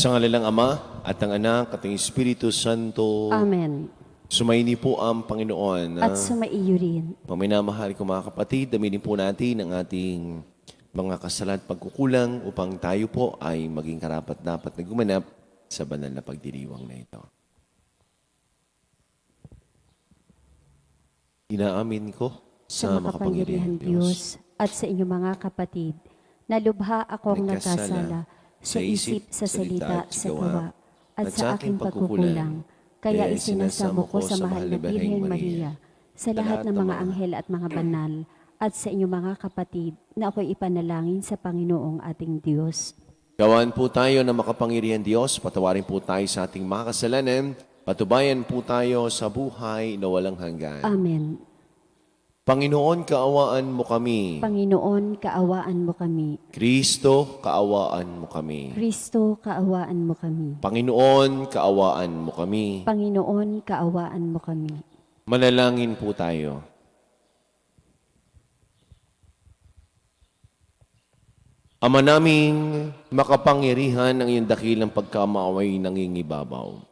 Sa ngalan ng Ama at ng Anak at ng Espiritu Santo. Amen. Sumaini po ang Panginoon. At sumaiyo rin. Maminamahal ko mga kapatid, daminin po natin ang ating mga kasalanan at pagkukulang upang tayo po ay maging karapat-dapat na gumanap sa banal na pagdiriwang na ito. Inaamin ko Sa makapangyarihan Diyos at sa inyong mga kapatid, na lubha akong nagkasala sa isip, sa salita, sa gawa, at sa aking pagkukulang. Kaya isinasamo ko sa mahal na Birhen Maria, sa lahat ng mga anghel at mga banal, at sa inyong mga kapatid, na ako'y ipanalangin sa Panginoong ating Diyos. Gawaan po tayo ng makapangyarihan Diyos, patawarin po tayo sa ating mga kasalanan, patubayan po tayo sa buhay na walang hanggan. Amen. Panginoon, kaawaan mo kami. Panginoon, kaawaan mo kami. Kristo, kaawaan mo kami. Kristo, kaawaan mo kami. Panginoon, kaawaan mo kami. Panginoon, kaawaan mo kami. Manalangin po tayo. Ama naming makapangyarihan ang iyong dakilang pagkamaaway nangingibabaw.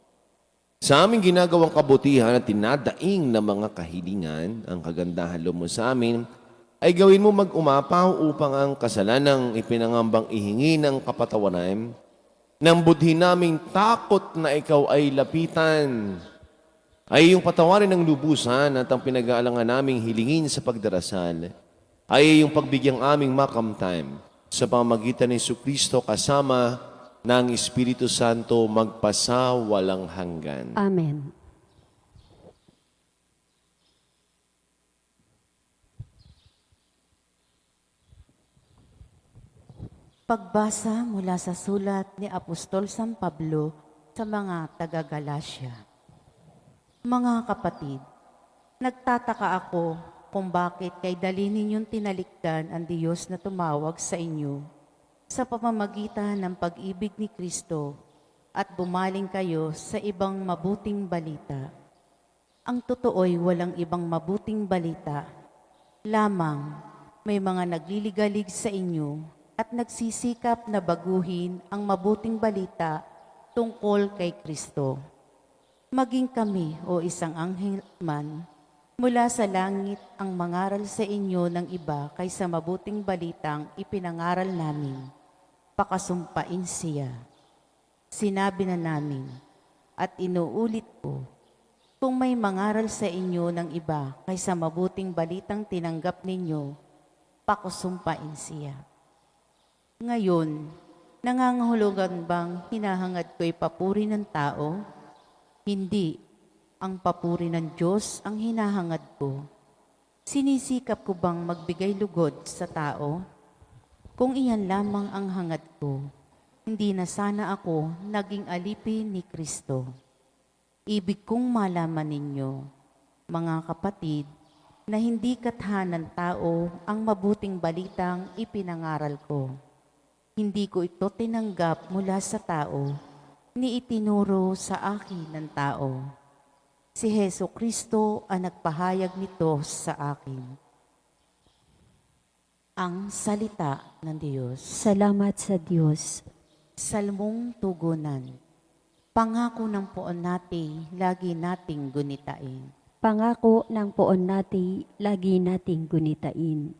Sa aming ginagawang kabutihan at tinadaing na mga kahilingan, ang kagandahan loob mo sa amin, ay gawin mo mag-umapaw upang ang kasalanang ipinangambang ihingi ng kapatawaran, nang budhin naming takot na ikaw ay lapitan, ay iyong patawarin ng lubusan at ang pinag-aalangan naming hilingin sa pagdarasal, ay iyong pagbigyang aming makamtime sa pamamagitan ni Jesucristo kasama ng Espiritu Santo magpasa walang hanggan. Amen. Pagbasa mula sa sulat ni Apostol San Pablo sa mga taga-Galasya. Mga kapatid, nagtataka ako kung bakit kay dali ninyong tinalikdan ang Diyos na tumawag sa inyo sa pamamagitan ng pag-ibig ni Kristo at bumaling kayo sa ibang mabuting balita. Ang totoo'y walang ibang mabuting balita. Lamang may mga nagliligalig sa inyo at nagsisikap na baguhin ang mabuting balita tungkol kay Kristo. Maging kami o isang anghel man mula sa langit ang mangaral sa inyo ng iba kaysa mabuting balitang ipinangaral namin. Pakasumpain siya. Sinabi na namin at inuulit ko, kung may mangaral sa inyo ng iba kaysa mabuting balitang tinanggap ninyo, pakasumpain siya. Ngayon, nangangahulugan bang hinahangad ko'y papuri ng tao? Hindi, ang papuri ng Diyos ang hinahangad ko. Sinisikap ko bang magbigay lugod sa tao? Kung iyan lamang ang hangad ko, hindi na sana ako naging alipin ni Kristo. Ibig kong malaman ninyo, mga kapatid, na hindi kathanan tao ang mabuting balitang ipinangaral ko. Hindi ko ito tinanggap mula sa tao, ni itinuro sa akin ng tao. Si Jesucristo ang nagpahayag nito sa akin. Ang salita ng Diyos. Salamat sa Diyos. Salmong tugunan. Pangako ng poon natin, lagi nating gunitain. Pangako ng poon natin, lagi nating gunitain.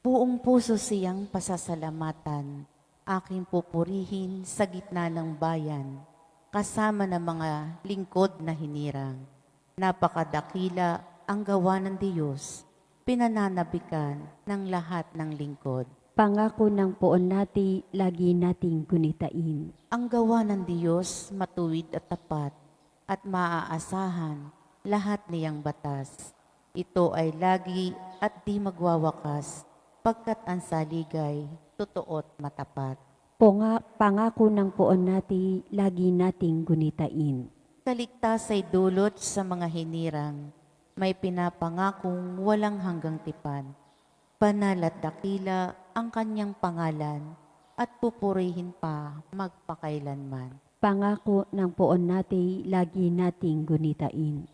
Buong puso siyang pasasalamatan, aking pupurihin sa gitna ng bayan, kasama ng mga lingkod na hinirang. Napakadakila ang gawa ng Diyos, pinananabikan ng lahat ng lingkod. Pangako ng poon natin, lagi nating gunitain. Ang gawa ng Diyos matuwid at tapat at maaasahan lahat niyang batas. Ito ay lagi at di magwawakas pagkat ang saligay totoo't matapat. Pangako ng poon natin, lagi nating gunitain. Kaligtas ay dulot sa mga hinirang, may pinapangakong walang hanggang tipan. Banal at dakila ang kanyang pangalan at pupurihin pa magpakailanman. Pangako ng poon natin, lagi nating gunitain.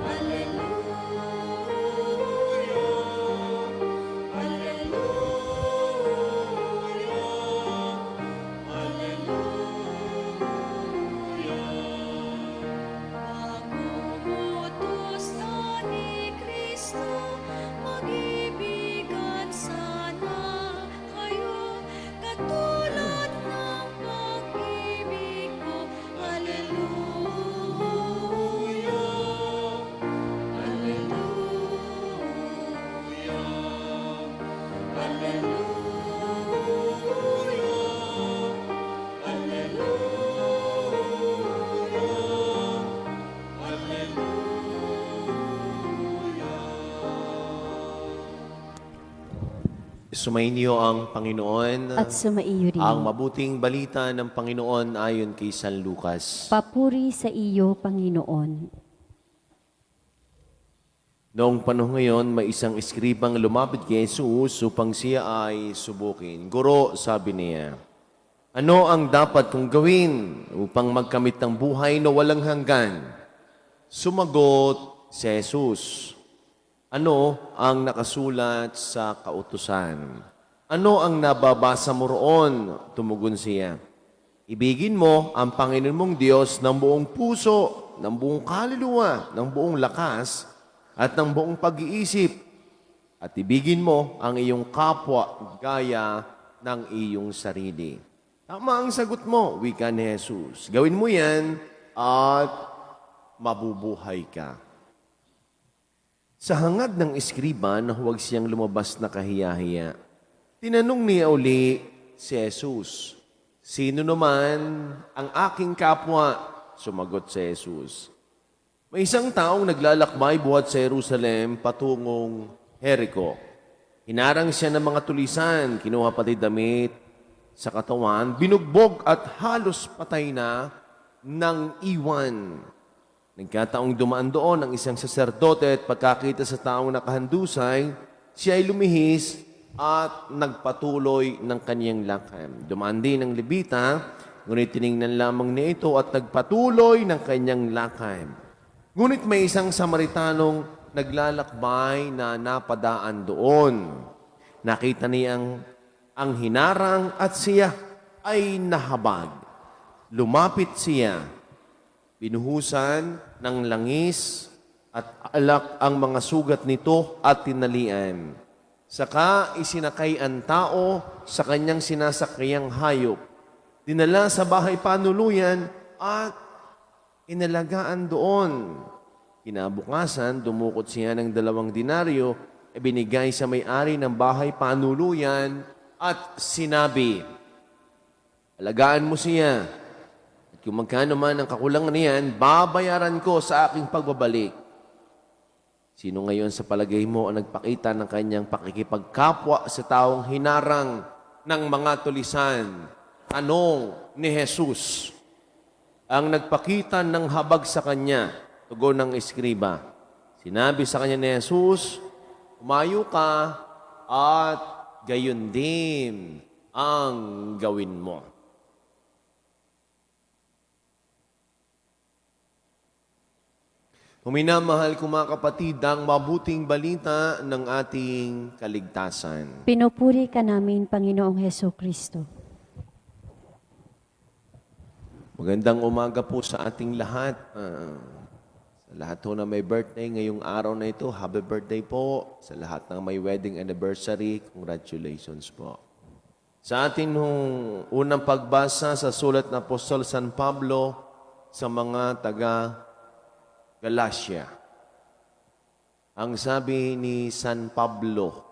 Alleluia, Sumainyo ang Panginoon. At sumaiyo rin. Ang mabuting balita ng Panginoon ayon kay San Lucas. Papuri sa iyo, Panginoon. Noong panahon ngayon, may isang eskribang lumapit kay Jesus upang siya ay subukin. Guro, sabi niya, ano ang dapat kong gawin upang magkamit ng buhay na walang hanggan? Sumagot si Jesus, ano ang nakasulat sa kautusan? Ano ang nababasa mo roon? Tumugon siya, ibigin mo ang Panginoon mong Diyos ng buong puso, ng buong kaluluwa, ng buong lakas, at ng buong pag-iisip. At ibigin mo ang iyong kapwa gaya ng iyong sarili. Tama ang sagot mo, wika ni Jesus. Gawin mo yan at mabubuhay ka. Sa hangad ng eskriba na huwag siyang lumabas na kahiya-hiya, tinanong niya uli si Jesus, sino naman ang aking kapwa? Sumagot si Jesus, may isang taong naglalakbay buhat sa Jerusalem patungong Jericho. Hinarang siya ng mga tulisan, kinuha pati damit sa katawan, binugbog at halos patay na ng iwan. Nagkataong dumaan doon ang isang saserdote at pagkakita sa taong nakahandusay, siya ay lumihis at nagpatuloy ng kaniyang lakad. Dumaan din ang Levita, ngunit tiningnan lamang niya ito at nagpatuloy ng kanyang lakad. Ngunit may isang Samaritanong naglalakbay na napadaan doon. Nakita niya ang hinarang at siya ay nahabag. Lumapit siya. Binuhusan ng langis at alak ang mga sugat nito at tinalian. Saka isinakay ang tao sa kanyang sinasakayang hayop. Dinala sa bahay panuluyan at inalagaan doon. Kinabukasan, dumukot siya ng 2 denaryo, ibinigay sa may-ari ng bahay panuluyan at sinabi, alagaan mo siya. At kung magkano man ang kakulangan niyan, babayaran ko sa aking pagbabalik. Sino ngayon sa palagay mo ang nagpakita ng kanyang pakikipagkapwa sa taong hinarang ng mga tulisan? Tanong ni Jesus. Ang nagpakita ng habag sa kanya, tugon ng eskriba. Sinabi sa kanya ni Jesus, umayo ka at gayon din ang gawin mo. Minamahal ko mga kapatid, ang mabuting balita ng ating kaligtasan. Pinupuri ka namin, Panginoong Heso Kristo. Magandang umaga po sa ating lahat. Sa lahat po na may birthday ngayong araw na ito, happy birthday po. Sa lahat ng may wedding anniversary, congratulations po. Sa ating unang pagbasa sa sulat ng Apostol San Pablo sa mga taga-Galacia. Ang sabi ni San Pablo,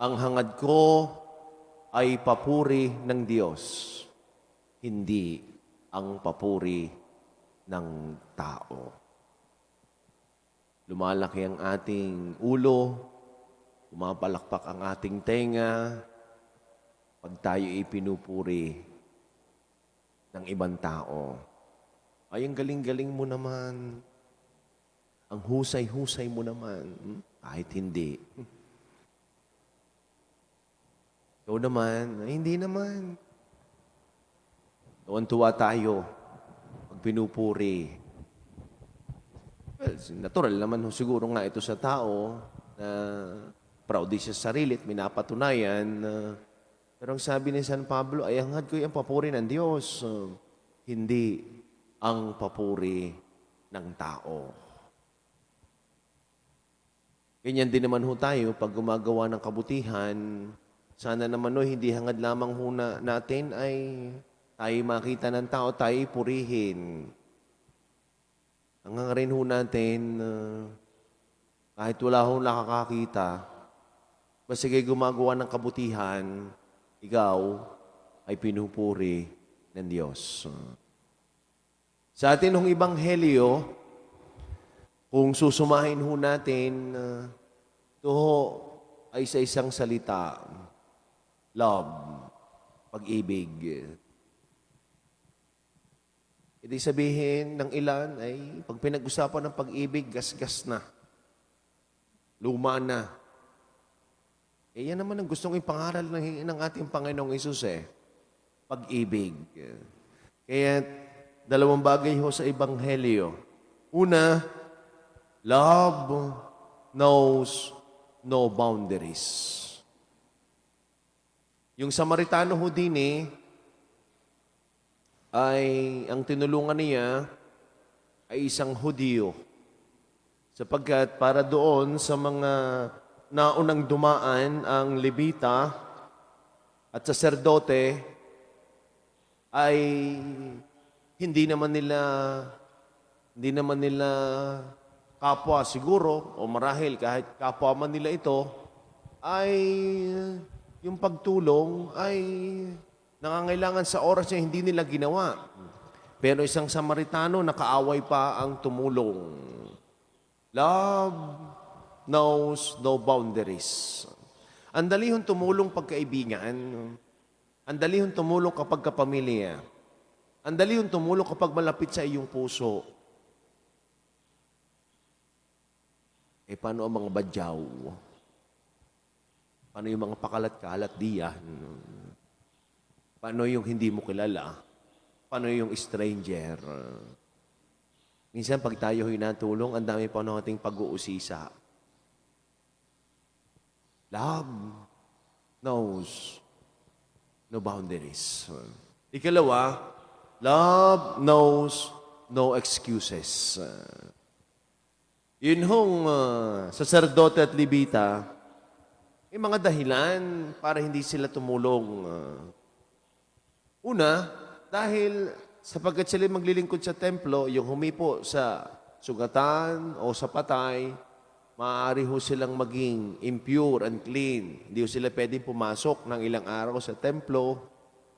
ang hangad ko ay papuri ng Diyos, hindi ang papuri ng tao. Lumalaki ang ating ulo, pumapalakpak ang ating tenga, pag tayo ipinupuri ng ibang tao. Ay, ang galing-galing mo naman. Ang husay-husay mo naman. Kahit hindi. Ikaw naman, ay, hindi naman. Tuwan-tuwa tayo pag pinupuri. Well, natural naman siguro nga ito sa tao na proud siya sa sarili at minapatunayan. Pero ang sabi ni San Pablo, ay hangad ko yung papuri ng Diyos. Hindi ang papuri ng tao. Ganyan din naman ho tayo pag gumagawa ng kabutihan. Sana naman hindi hangad lamang ho natin ay tayo makita ng tao, tayo purihin. Hanggang rin ho natin, kahit wala ho nakakakita, basta kayo gumagawa ng kabutihan, ikaw ay pinupuri ng Diyos. Sa atin hong Ebanghelyo, kung susumahin ho natin, ito ho ay sa isang salita, love, pag-ibig. Ibig sabihin ng ilan ay pag pinag-usapan ng pag-ibig, gasgas na. Luma na. Eh yan naman ang gustong ipangaral ng ating Panginoong Isus pag-ibig. Kaya dalawang bagay ho sa Ebanghelyo. Una, love knows no boundaries. Yung Samaritano ho din ay ang tinulungan niya ay isang Hudyo. Sapagkat para doon sa mga naunang dumaan ang Levita at saserdote ay hindi naman nila kapwa siguro o marahil kahit kapwa man nila ito ay yung pagtulong ay nangangailangan sa oras niya hindi nila ginawa. Pero isang Samaritano nakaaway pa ang tumulong. Love knows no boundaries. Ang dalihon tumulong pagkaibigan. Ang dalihon tumulong kapag kapamilya. Ang dalihon tumulong kapag malapit sa iyong puso. Paano ang mga badyaw? Paano yung mga pakalat-kalat diyan? Paano yung hindi mo kilala? Paano yung stranger? Minsan pag tayo hinatulong, ang dami pa nating pag-uusisa. Love knows no boundaries. Ikalawa, love knows no excuses. Yun hong saserdote at Levita, may mga dahilan para hindi sila tumulong. Una, dahil sapagkat sila maglilingkod sa templo, yung humipo sa sugatan o sa patay, maaari ho silang maging impure, unclean. Hindi ho sila pwedeng pumasok ng ilang araw sa templo,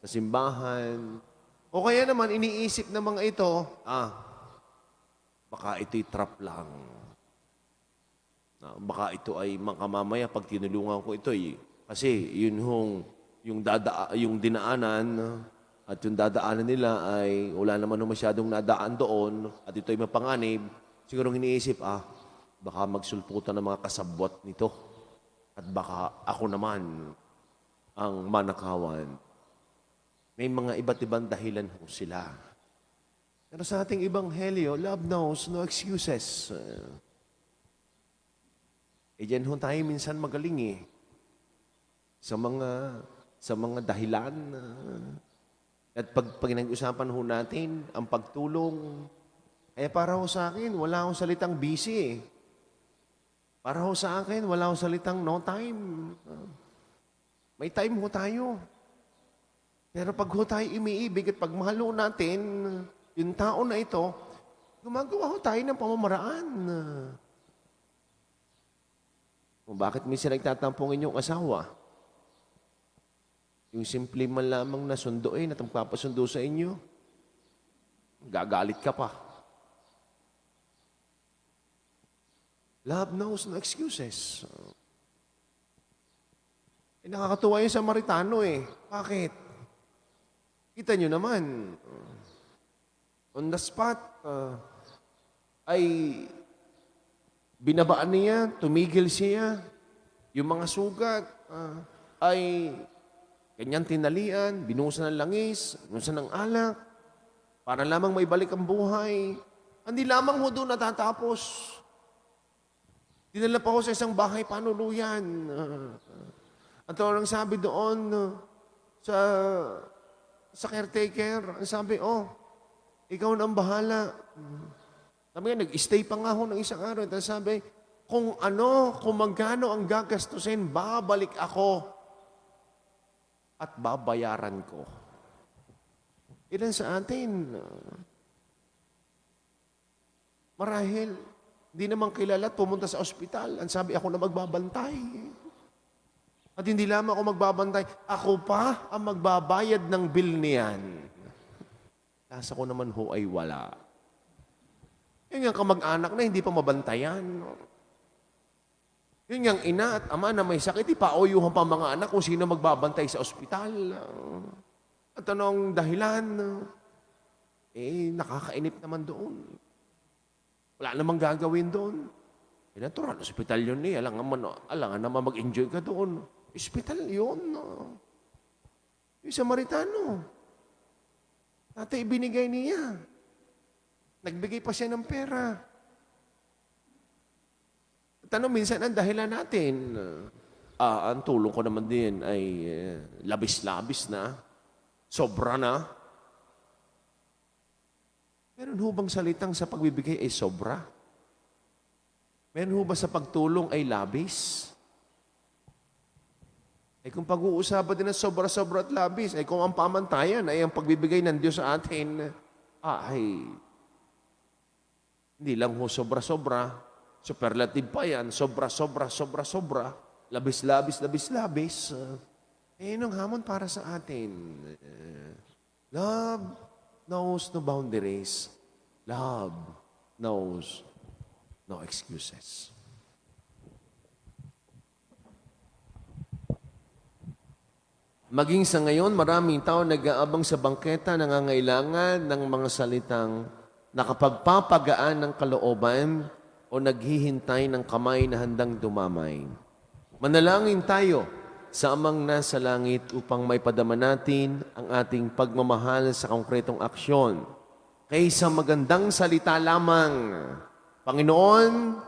sa simbahan. O kaya naman, iniisip ng mga ito, baka ito'y trap lang. Baka ito ay makamamaya pag tinulungan ko ito kasi yun hong yung dinaanan at yung dadaanan nila ay wala naman masyadong nadaan doon at ito ay mapanganib, siguro iniisip, baka magsulputan ng mga kasabwat nito at baka ako naman ang manakawan. May mga iba't ibang dahilan ho sila. Pero sa ating Ebanghelyo, love knows no excuses. Diyan ho tayo minsan magaling sa mga dahilan. At pag pinag-usapan ho natin ang pagtulong, para ho sa akin, wala akong salitang busy. Para ho sa akin, wala akong salitang no time. May time ho tayo. Pero pag ho tayo umiibig at pagmahal ho natin, yung tao na ito, gumagawa ho tayo ng pamamaraan. Kung bakit minsan nagtatampong inyong asawa? Yung simple man lamang na sunduin at magpapasundo sa inyo, gagalit ka pa. Love knows no excuses. Nakakatuwa yung Samaritano Bakit? Kita nyo naman, on the spot, ay binabaan niya, tumigil siya. Yung mga sugat ay kanyang tinalian, binuhusan ng langis, binuhusan ng alak, para lamang may balik ang buhay. Hindi lamang ho doon natatapos. Dinala pa ho sa isang bahay panuluyan. At ang sabi doon sa caretaker, ang sabi, ikaw na ang bahala. Sabi nga, nag-stay pa nga ho ng isang araw. At sabi, kung magkano ang gagastusin, babalik ako at babayaran ko. Ilan sa atin, marahil, hindi naman kilala at pumunta sa ospital. Ang sabi, ako na magbabantay. At hindi lamang ako magbabantay, ako pa ang magbabayad ng bill niyan. Nasa ko naman ho ay wala. Yung kamag-anak na hindi pa mabantayan. Yun nga, ina at ama na may sakit, ipaoyuhan pa mga anak kung sino magbabantay sa ospital. At anong dahilan? Nakakainip naman doon. Wala namang gagawin doon. Natural, ospital yun alangan naman mag-enjoy ka doon. Ospital yun. Yung Samaritano. Tatay, binigay niya. Nagbigay pa siya ng pera. Tanong minsan ang dahilan natin, ang tulong ko naman din ay labis-labis na, sobra na. Meron ho bang salitang sa pagbibigay ay sobra? Meron ho ba sa pagtulong ay labis? Kung pag-uusapan din ng sobra-sobra at labis, kung ang pamantayan ay ang pagbibigay ng Diyos sa atin, hindi lang ho sobra-sobra, superlative pa yan, sobra-sobra, labis-labis, labis-labis. Yun ang hamon para sa atin. Love knows no boundaries. Love knows no excuses. Maging sa ngayon, maraming tao nag-aabang sa bangketa, nangangailangan ng mga salitang nakapagpapagaan ng kalooban o naghihintay ng kamay na handang dumamay. Manalangin tayo sa Amang nasa langit upang may padama natin ang ating pagmamahal sa konkretong aksyon. Kaysa magandang salita lamang, Panginoon,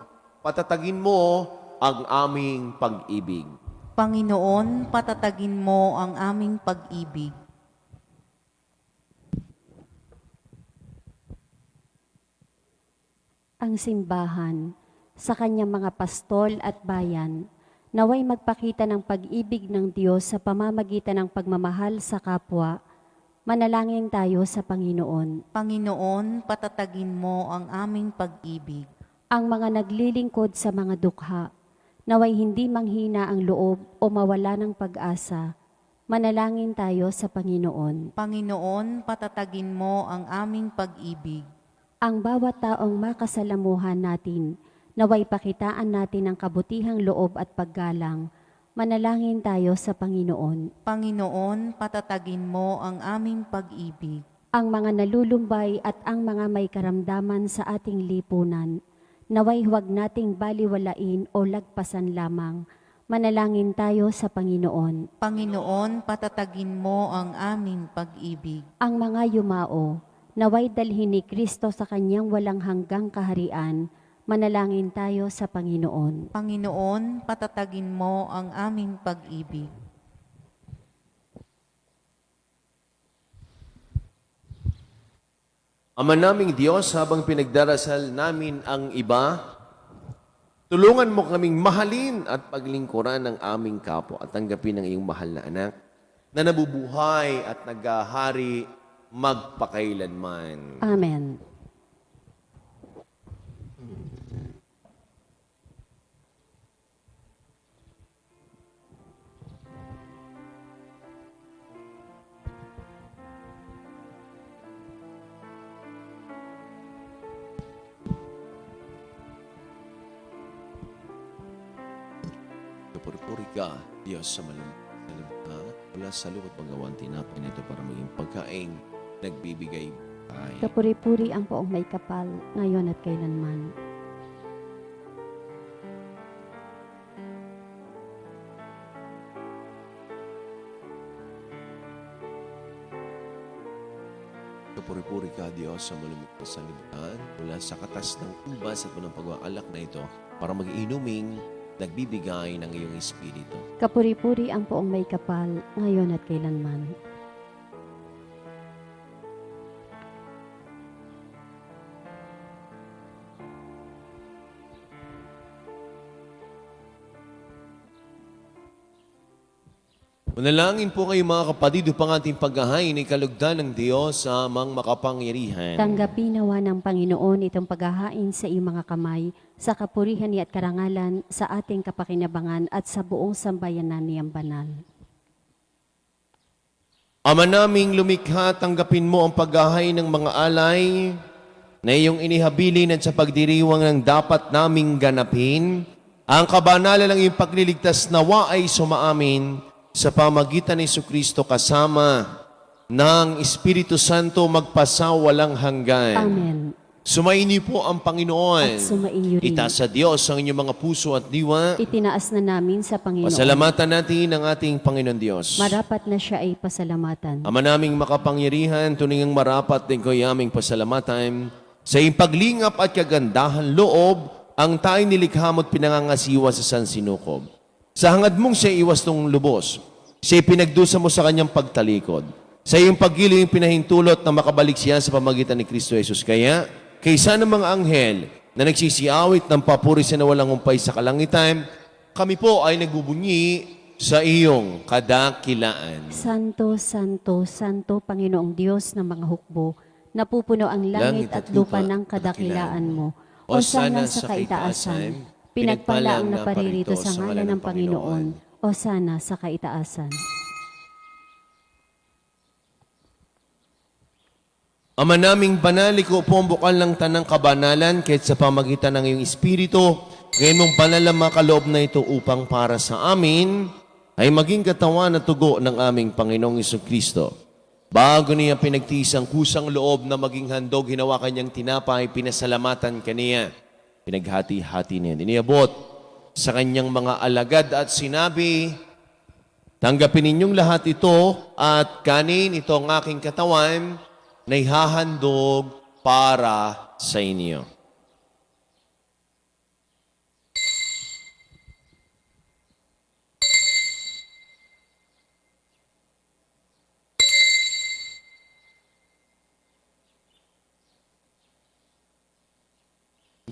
patatagin mo ang aming pag-ibig. Panginoon, patatagin mo ang aming pag-ibig. Ang simbahan sa kanyang mga pastol at bayan, naway magpakita ng pag-ibig ng Diyos sa pamamagitan ng pagmamahal sa kapwa. Manalangin tayo sa Panginoon. Panginoon, patatagin mo ang aming pag-ibig. Ang mga naglilingkod sa mga dukha, naway hindi manghina ang loob o mawala ng pag-asa. Manalangin tayo sa Panginoon. Panginoon, patatagin mo ang aming pag-ibig. Ang bawat taong makasalamuhan natin, naway pakitaan natin ang kabutihang loob at paggalang. Manalangin tayo sa Panginoon. Panginoon, patatagin mo ang aming pag-ibig. Ang mga nalulumbay at ang mga may karamdaman sa ating lipunan, naway huwag nating baliwalain o lagpasan lamang. Manalangin tayo sa Panginoon. Panginoon, patatagin mo ang aming pag-ibig. Ang mga yumao, naway dalhin ni Kristo sa kanyang walang hanggang kaharian. Manalangin tayo sa Panginoon. Panginoon, patatagin mo ang aming pag-ibig. Ama naming Diyos, habang pinagdarasal namin ang iba, tulungan mo kaming mahalin at paglingkuran ng aming kapwa at tanggapin ang iyong mahal na anak na nabubuhay at naghahari magpakailanman. Amen. Puri-puri ka, Diyos sa malimta, wala sa luwat paggawan tinapay nito para maging pagkain, nagbibigay ay. Kapuri-puri ang poong may kapal, ngayon at kailanman. Kapuri-puri ka, Diyos, sa malimit na sanlibutan, mula sa katas ng ubas at ng pag-aalak na ito, para mag-inuming nagbibigay ng iyong Espiritu. Kapuri-puri ang poong may kapal, ngayon at kailanman. Manalangin po kayo mga kapatid upang ating paghahain ay kalugdan ng Diyos sa amang makapangyarihan. Tanggapin nawa ng Panginoon itong paghahain sa iyong mga kamay, sa kapurihan niya at karangalan, sa ating kapakinabangan at sa buong sambayanan niyang banal. Ama naming lumikha, tanggapin mo ang paghahain ng mga alay na iyong inihabilin at sa pagdiriwang ng dapat naming ganapin, Ang kabanalan ng iyong pagliligtas nawa ay sumaamin sa pamagitan ni Jesucristo kasama ng Espiritu Santo magpasawalang hanggan. Amen. Sumainyo po ang Panginoon. At sumainyo rin. Itaas sa Diyos ang inyong mga puso at diwa. Itinaas na namin sa Panginoon. Pasalamatan natin ang ating Panginoon Diyos. Marapat na siya ay pasalamatan. Ama naming makapangyarihan, tuningang marapat din ko aming pasalamatan sa iyong paglingap at kagandahan loob ang tayo nilikha mo't pinangangasiwa sa San Sinukob. Sa hangad mong siya iwas tong lubos, siya pinagdusa mo sa kanyang pagtalikod. Sa iyong paggili yung pinahintulot na makabalik siya sa pamagitan ni Kristo Jesus. Kaya, kaysa ng mga anghel na nagsisiawit ng papuri sa nawalang umpay sa kalangitan, kami po ay nagbubunyi sa iyong kadakilaan. Santo, Santo, Santo, Panginoong Diyos ng mga hukbo, napupuno ang langit at lupa ng kadakilaan mo. O sana sa kaitaasan, pinagpala ang naparirito sa ngalan ng Panginoon. O sana sa kaitaasan. Ama naming banal, ikaw po ang bukal ng tanang kabanalan kahit sa pamagitan ng iyong Espiritu. Ngayon mong banal ang makaloob na ito upang para sa amin ay maging katawan at tugo ng aming Panginoong Jesucristo. Bago niya pinagtiis ang kusang loob na maging handog, hinawa kanyang tinapay, pinasalamatan kaniya. Pinaghati-hati niya. Iniabot sa kanyang mga alagad at sinabi, tanggapin ninyong lahat ito at kanin ito ang aking katawan na ihahandog para sa inyo.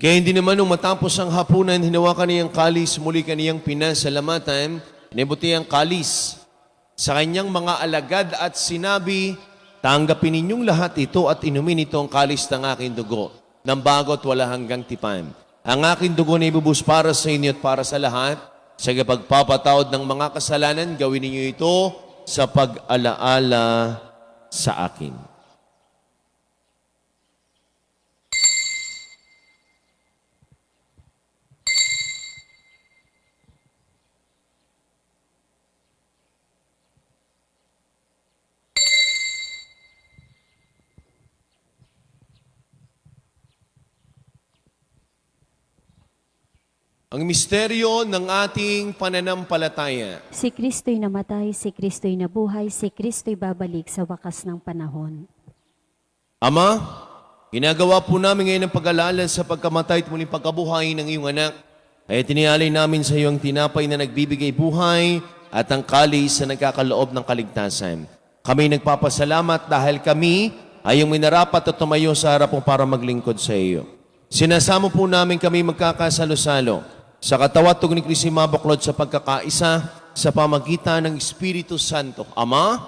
Kaya hindi naman nung matapos ang hapunan, hinawa kaniyang kalis, muli kaniyang pinasalamatan, inibuti ang kalis sa kanyang mga alagad at sinabi, tanggapin ninyong lahat ito at inumin ito ang kalis ng aking dugo, ng bago't wala hanggang tipan. Ang aking dugo na ibubus para sa inyo at para sa lahat, sa pagpapatawad ng mga kasalanan, gawin ninyo ito sa pag-alaala sa akin. Ang misteryo ng ating pananampalataya. Si Kristo'y namatay, si Kristo'y nabuhay, si Kristo'y babalik sa wakas ng panahon. Ama, ginagawa po namin ngayon ang pag-alala sa pagkamatay at muling pagkabuhay ng iyong anak. Kaya tinialay namin sa iyo ang tinapay na nagbibigay buhay at ang kalis na nagkakaloob ng kaligtasan. Kami nagpapasalamat dahil kami ay yung minarapat at tumayo sa harap mo para maglingkod sa iyo. Sinasamo po namin kami magkakasalo-salo sa katawat tug ni Kristo mabaklod sa pagkakaisa sa pamagitan ng Espiritu Santo. Ama,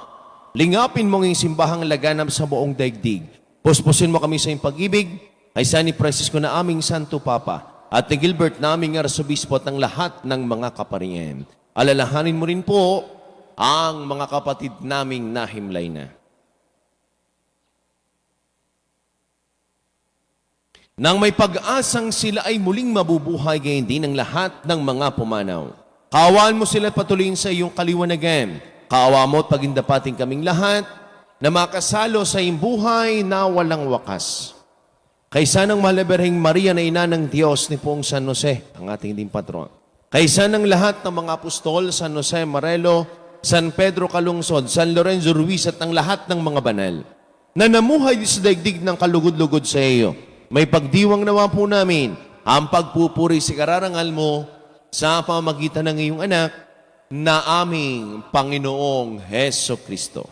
lingapin mo ng simbahang laganap sa buong daigdig. Puspusin mo kami sa iyong pag-ibig, ay San Francisco na aming Santo Papa, at ni Gilbert na aming Arsobispo at ng lahat ng mga kaparian. Alalahanin mo rin po ang mga kapatid naming nahimlay na. Nang may pag-asang sila ay muling mabubuhay gayon din ng lahat ng mga pumanaw. Kaawaan mo sila at patuloyin sa iyong kaliwanagan. Kaawa mo at pagindapating kaming lahat na makasalo sa iyong buhay na walang wakas. Kaysa ng mahal na Birheng Maria na ina ng Diyos ni Poong San Jose, ang ating din patron. Kaysa ng lahat ng mga apostol, San Jose Marelo, San Pedro Calungsod, San Lorenzo Ruiz at ang lahat ng mga banal na namuhay sa daigdig ng kalugod-lugod sa iyo. May pagdiwang nawa po namin ang pagpupuri sa kararangal mo sa pamagitan ng iyong anak na aming Panginoong Heso Kristo.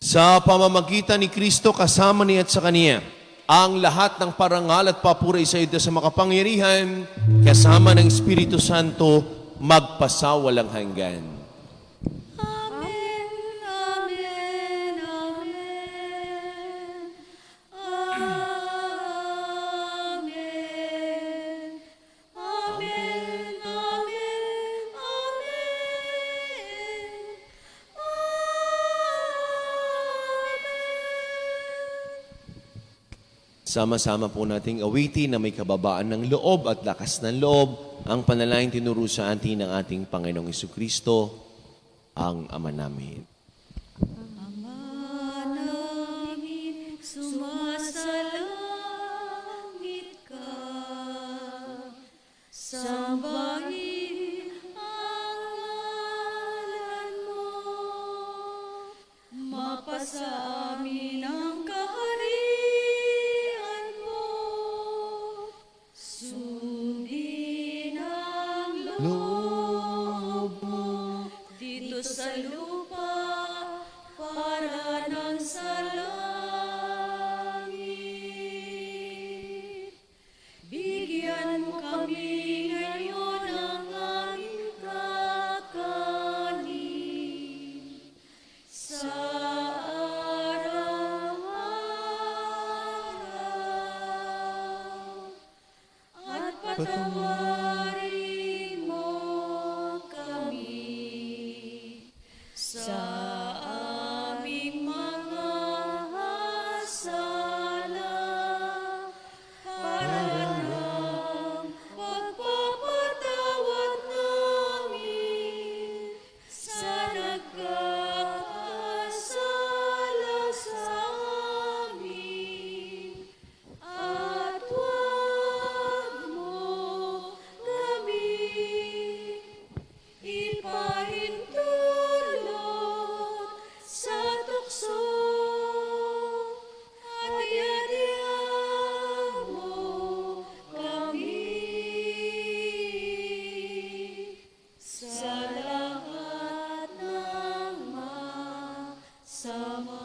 Sa pamamagitan ni Kristo kasama niya at sa Kaniya, ang lahat ng parangal at papuri sa iyo sa makapangyarihan kasama ng Espiritu Santo magpasawalang hanggan. Sama-sama po nating awitin na may kababaan ng loob at lakas ng loob ang panalangin tinuro sa atin ng ating Panginoong Jesucristo, ang Ama namin. Sumasalangit ka, sambahin ang ngalan mo, mapasa amin ang kaharian mo, sundin ang loob mo, dito sa lupa, para nang sa langit. Bigyan mo kami ngayon ng aming kakanin sa araw-araw, at patawarin mo kami sa aming mga sala, para ng pagpapatawad namin sa nagkakasala sa amin, at huwag mo kami ipahintulot sa tukso, at iadya mo kami sa lahat ng masama.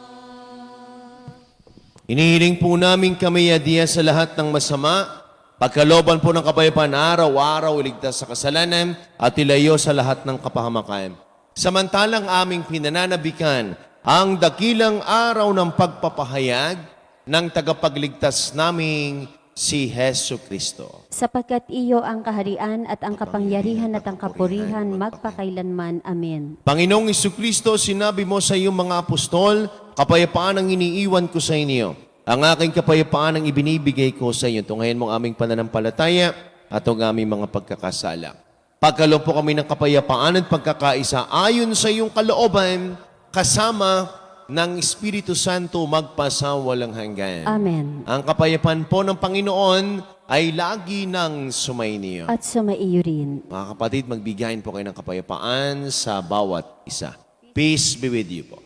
Inihiling po namin kami adiya sa lahat ng masama, pagkalooban po ng kapayapaan araw-araw, iligtas sa kasalanan at ilayo sa lahat ng kapahamakan. Samantalang aming pinananabikan ang dakilang araw ng pagpapahayag ng tagapagligtas naming si Hesu Kristo. Sapagkat iyo ang kaharian at ang kapangyarihan at ang kapurihan magpakailanman. Amen. Panginoong Jesucristo, sinabi mo sa iyong mga apostol, kapayapaan ang iniiwan ko sa inyo. Ang aking kapayapaan ang ibinibigay ko sa inyo. Tunghayan mo ang aming pananampalataya at ang aming mga pagkakasala. Pagkaloob po kami ng kapayapaan at pagkakaisa ayon sa iyong kalooban, kasama ng Espiritu Santo magpasawalang hanggan. Amen. Ang kapayapaan po ng Panginoon ay lagi nang sumainiyo. At sumaiyo rin. Mga kapatid, magbigayin po kayo ng kapayapaan sa bawat isa. Peace be with you po.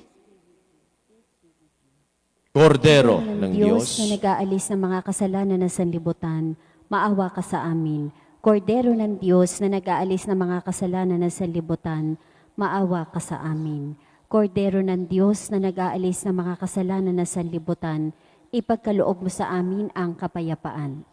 Kordero ng Diyos, na nag-aalis ng mga kasalanan ng sanlibutan, maawa ka sa amin. Kordero ng Diyos na nag-aalis ng mga kasalanan ng sanlibutan, maawa ka sa amin. Kordero ng Diyos na nag-aalis ng mga kasalanan ng sanlibutan, ipagkaloob mo sa amin ang kapayapaan.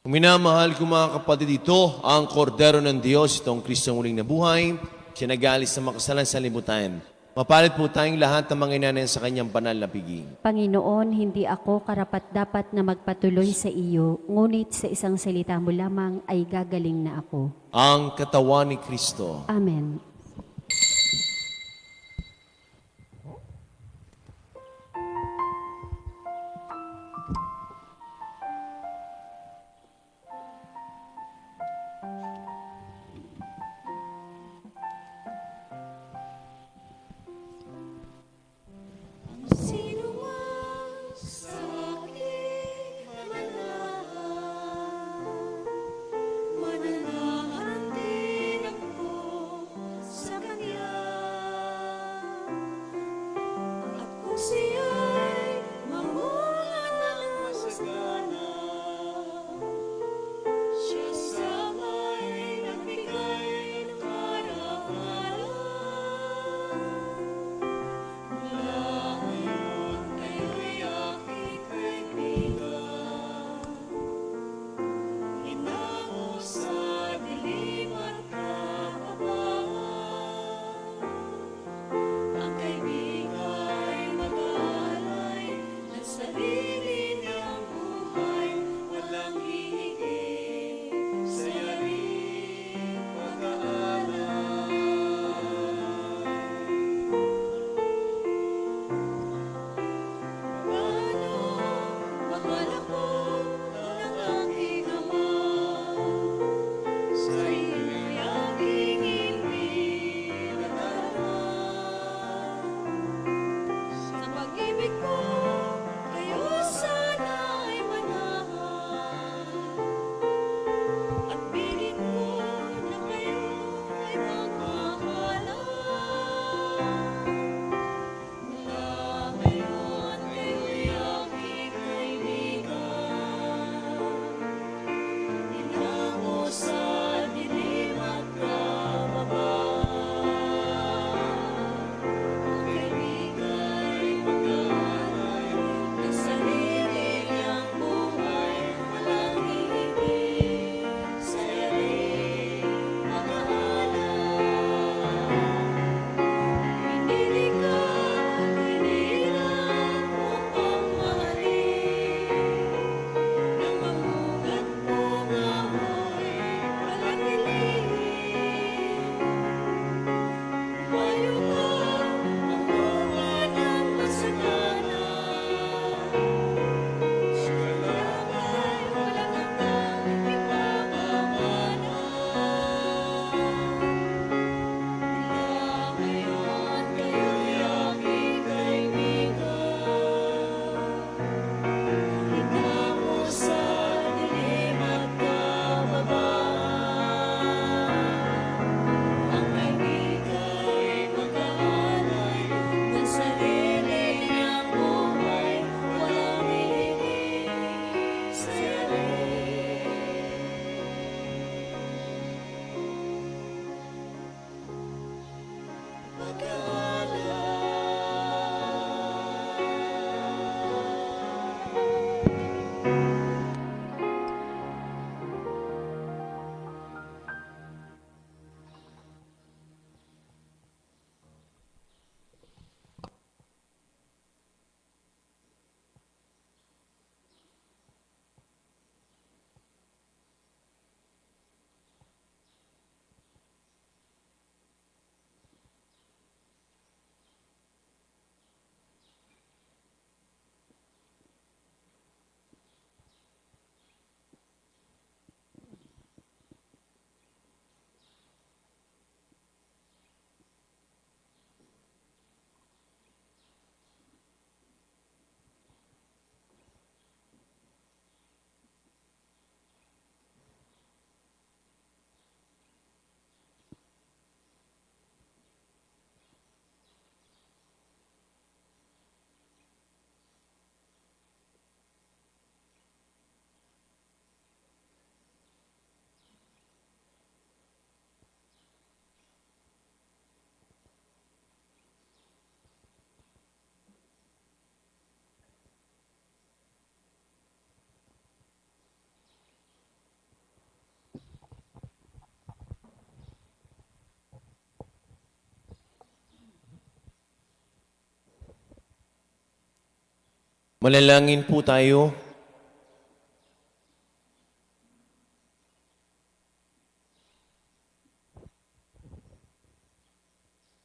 minamahal ko mga kapatid, ito ang Kordero ng Diyos, itong Kristong muling nabuhay, siya nag-aalis sa makasalan sa libutan. Mapalit po tayong lahat ng mga inanan sa kanyang banal na piging. Panginoon, hindi ako karapat-dapat na magpatuloy sa iyo, ngunit sa isang salita mo lamang ay gagaling na ako. Ang katawan ni Kristo. Amen. Sino man sa aking mananahan din ako Manalangin po tayo.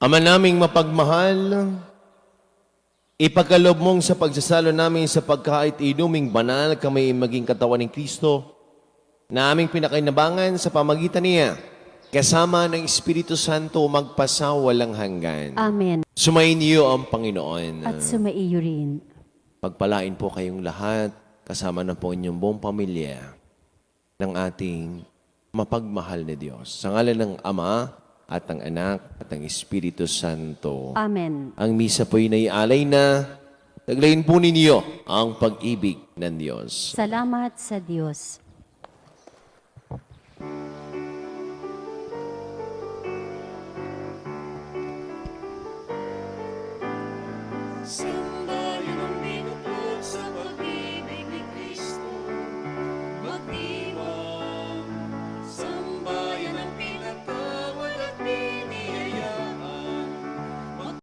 Ama naming mapagmahal, ipagkaloob mong sa pagsasalo namin sa pagkait inuming banal kami maging katawan ng Kristo na aming pinakainabangan sa pamagitan niya kasama ng Espiritu Santo magpasawalang hanggan. Amen. Sumayin niyo ang Panginoon. At sumaiyo rin. Pagpalain po kayong lahat kasama na po inyong buong pamilya ng ating mapagmahal na Diyos. Sa ngalan ng Ama at ng Anak at ng Espiritu Santo. Amen. Ang misa po'y naialay na. Taglayin po ninyo ang pag-ibig ng Diyos. Salamat sa Diyos. Sa